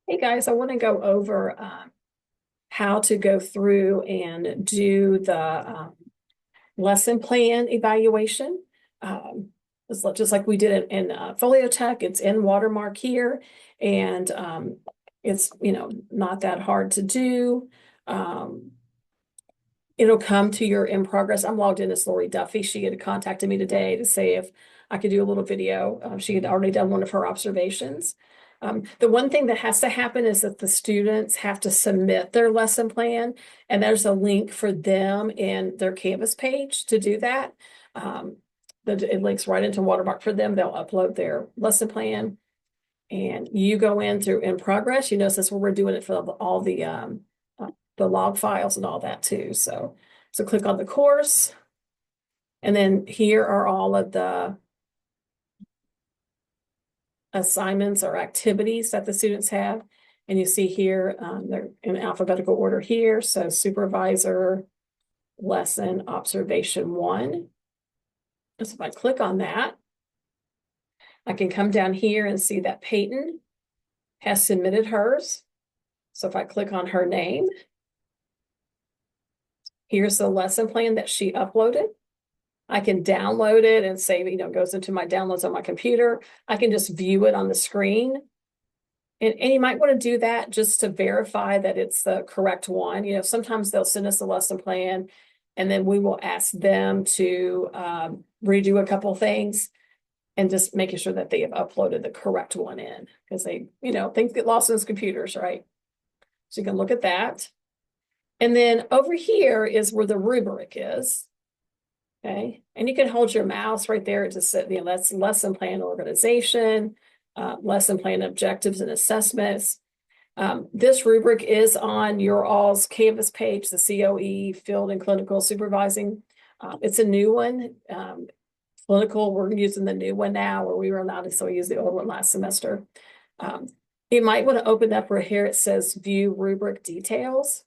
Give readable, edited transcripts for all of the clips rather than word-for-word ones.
Hey guys, I want to go over how to go through and do the lesson plan evaluation. It's just like we did it in Folio Tech. It's in Watermark here, and it's not that hard to do. Um, It'll come to your in progress. I'm logged in as Lori Duffy. She had contacted me today to say if I could do a little video. She had already done one of her observations. The one thing that has to happen is that the students have to submit their lesson plan, and there's a link for them in their Canvas page to do that. It links right into Watermark for them. They'll upload their lesson plan, and you go in through in progress. You notice that's where we're doing it for all the log files and all that too. So click on the course, and then here are all of the assignments or activities that the students have. And you see here, they're in alphabetical order here. So supervisor, lesson, observation 1. So if I click on that, I can come down here and see that Peyton has submitted hers. So if I click on her name, here's the lesson plan that she uploaded. I can download it and save it, goes into my downloads on my computer. I can just view it on the screen. And you might want to do that just to verify that it's the correct one. Sometimes they'll send us a lesson plan, and then we will ask them to redo a couple things and just making sure that they have uploaded the correct one in, because things get lost in those computers, right? So you can look at that. And then over here is where the rubric is. Okay, and you can hold your mouse right there to set, that's lesson plan organization, lesson plan objectives and assessments. This rubric is on your all's Canvas page, the COE field and clinical supervising. It's a new one. Clinical, we're using the new one now, where we were allowed to still use the old one last semester. You might want to open up where here it says view rubric details.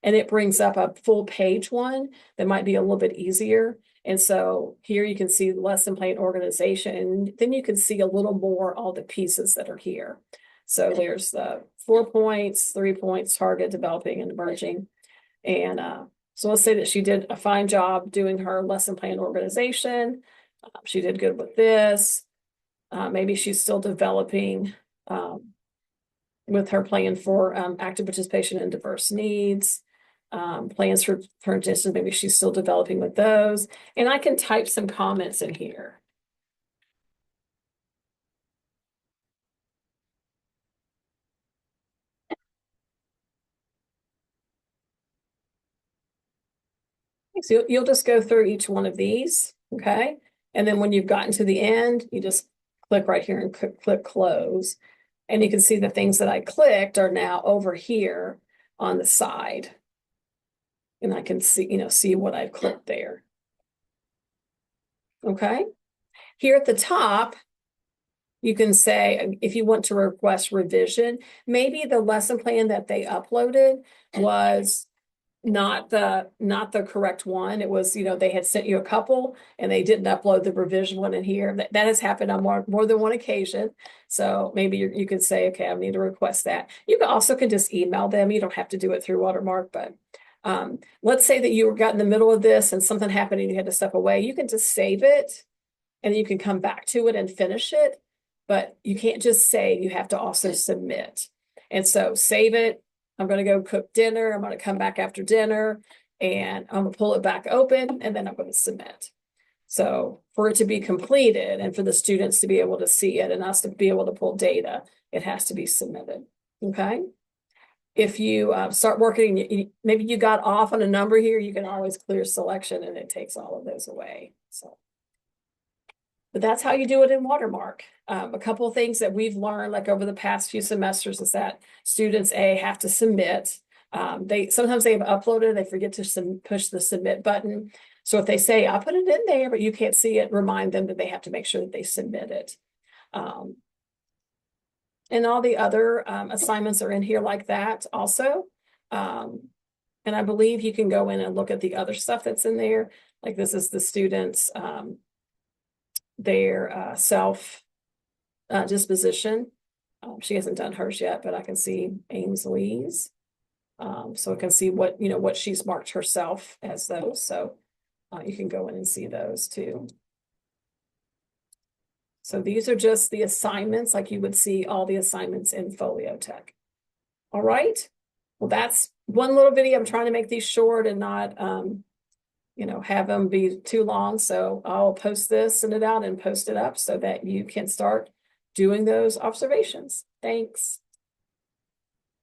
And it brings up a full page one that might be a little bit easier. And so here you can see the lesson plan organization, and then you can see a little more all the pieces that are here. So there's the 4 points, 3 points, target, developing, and emerging. And so let's say that she did a fine job doing her lesson plan organization. She did good with this. Maybe she's still developing with her plan for active participation in diverse needs. Plans for distance, maybe she's still developing with those. And I can type some comments in here. So you'll just go through each one of these, okay? And then when you've gotten to the end, you just click right here and click close. And you can see the things that I clicked are now over here on the side. And I can see what I've clicked there. Okay. Here at the top, you can say, if you want to request revision, maybe the lesson plan that they uploaded was not the correct one. It was, they had sent you a couple and they didn't upload the revision one in here. That has happened on more than one occasion. So maybe you can say, okay, I need to request that. You can just email them. You don't have to do it through Watermark, but let's say that you got in the middle of this and something happened and you had to step away. You can just save it and you can come back to it and finish it. But you can't just save, you have to also submit. And so save it. I'm going to go cook dinner. I'm going to come back after dinner and I'm going to pull it back open, and then I'm going to submit. So for it to be completed and for the students to be able to see it and us to be able to pull data, it has to be submitted. Okay. If you start working, maybe you got off on a number here, you can always clear selection and it takes all of those away. But that's how you do it in Watermark. A couple of things that we've learned, like over the past few semesters, is that students have to submit. Sometimes they have uploaded, they forget to push the submit button. So if they say, I'll put it in there, but you can't see it, remind them that they have to make sure that they submit it. And all the other assignments are in here like that also. And I believe you can go in and look at the other stuff that's in there. Like this is the students' their self disposition. She hasn't done hers yet, but I can see Ainsley's. So I can see what, you know, what she's marked herself as those. So you can go in and see those too. So these are just the assignments, like you would see all the assignments in Folio Tech. All right. Well, that's one little video. I'm trying to make these short and not, you know, have them be too long. So I'll post this, send it out and post it up so that you can start doing those observations. Thanks.